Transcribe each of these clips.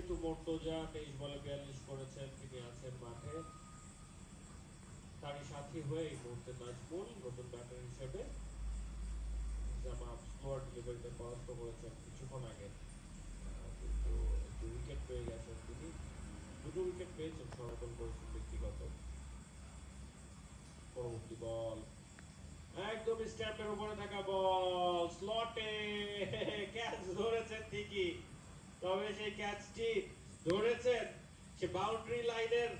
কিন্তু মর্তজা 23 বলে 42 করেছেন, তিনি আছেন মাঠে। তারই সাথী হয়ে এই মুহূর্তে নাজমুল নতুন ব্যাটার হিসেবে জামাত স্লোয়ার ডেলিভারিতে পরাস্ত করেছেন কিছুক্ষণ আগে, কিন্তু একটি উইকেট পেয়ে গেছেন তিনি। দুটো উইকেট পেয়েছেন সনাতন করেছেন ব্যক্তিগত। পরবর্তী বল একদম স্ট্যাম্পের উপরে থাকা বল, স্লটে ক্যাচ ধরেছেন ঠিকই, তবে সেই ক্যাচটি ধরেছেন সে বাউন্ডারি লাইনের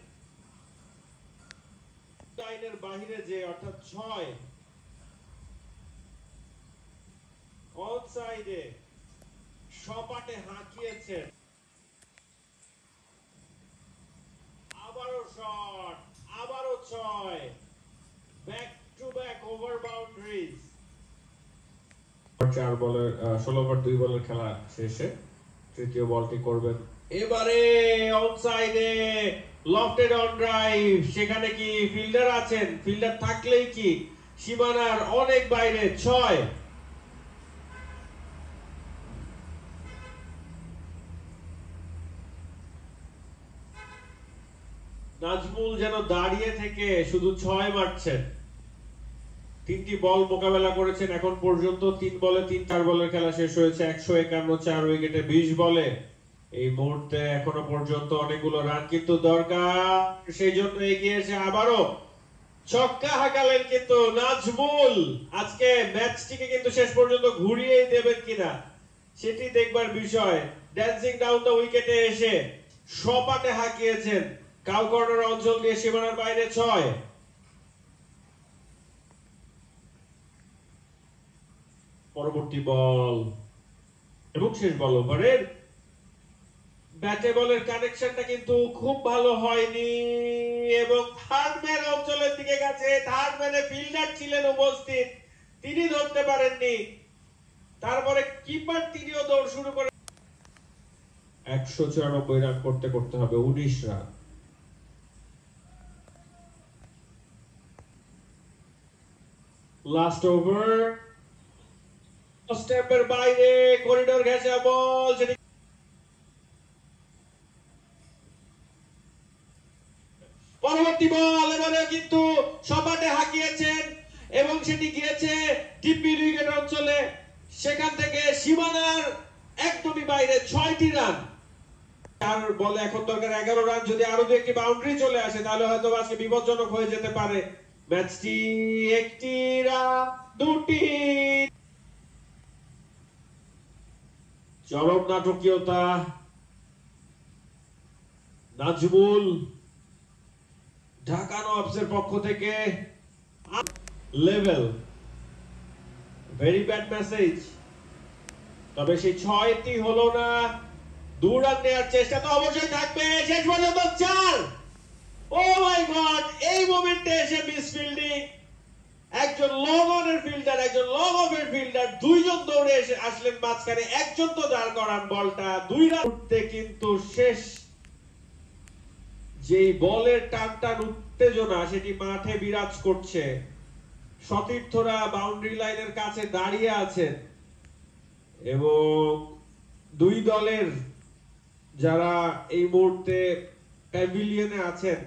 বাহিরে, যে অর্থাৎ 6 অন সাইডে সপাটে হাঁকিয়েছেন। আবারও শট, আবারও 6, back to back over boundaries. 4 বলের 16 ওভার 2 বলের খেলা শেষে তৃতীয় বলটি করবেন এবারে অন সাইডে, লফটেড অন ড্রাইভ। সেখানে কি ফিল্ডার আছেন? ফিল্ডার থাকলেই কি সীমানার অনেক বাইরে 6। নাজমুল যেন দাঁড়িয়ে থেকে শুধু 6 মারছেন। 3টি বল মোকাবেলা করেছেন এখন পর্যন্ত, 3 বলে 4 বলের খেলা শেষ হয়েছে 151 4 উইকেটে 20 বলে। এই মুহূর্তে এখনো পর্যন্ত অনেকগুলো রান কিন্তু দরকার, সেই জন্য এগিয়ে এসে আবারও ছক্কা হাঁকালেন কিন্তু নাজমুল। আজকে ম্যাচটিকে কিন্তু শেষ পর্যন্ত ঘুরিয়ে দেবেন কিনা সেটি দেখবার বিষয়। ড্যান্সিং ডাউন দ্য উইকেটে এসে সপাটে হাঁকিয়েছেন কাউ কর্নার অঞ্চল দিয়ে সীমানার বাইরে 6। পরবর্তী বল এবং শেষ বল ওভারের ব্যাটে বলের কানেকশনটা কিন্তু খুব ভালো হয়নি এবং থার্ড ম্যান অঞ্চলের দিকে গেছে। থার্ড ম্যানে ফিল্ডার ছিলেন উপস্থিত, তিনি ধরতে পারেননি। তারপরে কিপার তিনিও দৌড় শুরু করে 194 রান করতে করতে হবে 19 রান। লাস্ট ওভার, স্টেপের বাইরে করিডোর ঘেঁষা বল, সেটি পরবর্তী বল এবারে কিন্তু সপাটে হাঁকিয়েছেন এবং সেটি গিয়েছে ডিপ মিড উইকেট অঞ্চলে। সেখান থেকে সীমানার একদমই বাইরে 6টি রান। 4 বলে এখন দরকার 11 রান। যদি আরো দু একটি বাউন্ডারি চলে আসে তাহলে হয়তো আজকে বিপজ্জনক হয়ে যেতে পারে ম্যাচটি। একটি রান, দুটি। চরম নাটকীয়তা, নাজমুল ঢাকা নবাবসের পক্ষ থেকে লেভেল, ভেরি ব্যাড মেসেজ। তবে সেই 6টি হলো না, 2 রান নেওয়ার চেষ্টা তো অবশ্যই থাকবে। শেষ পর্যন্ত 4। ও মাই গড, এই মোমেন্টে এসে মিস ফিল্ডিং। একজন লং অনের ফিল্ডার, একজন লং অফের ফিল্ডার, দুইজন দৌড়ে এসে আসলেন মাঝখানে, একজন তো দাঁড় করান বলটা। 2 রান উঠতে কিন্তু শেষ যেই বলের টান উত্তেজনা সেটি মাঠে বিরাজ করছে। সতীর্থরা বাউন্ডারি লাইনের কাছে দাঁড়িয়ে আছেন এবং 2 দলের যারা এই মুহূর্তে প্যাভিলিয়নে আছেন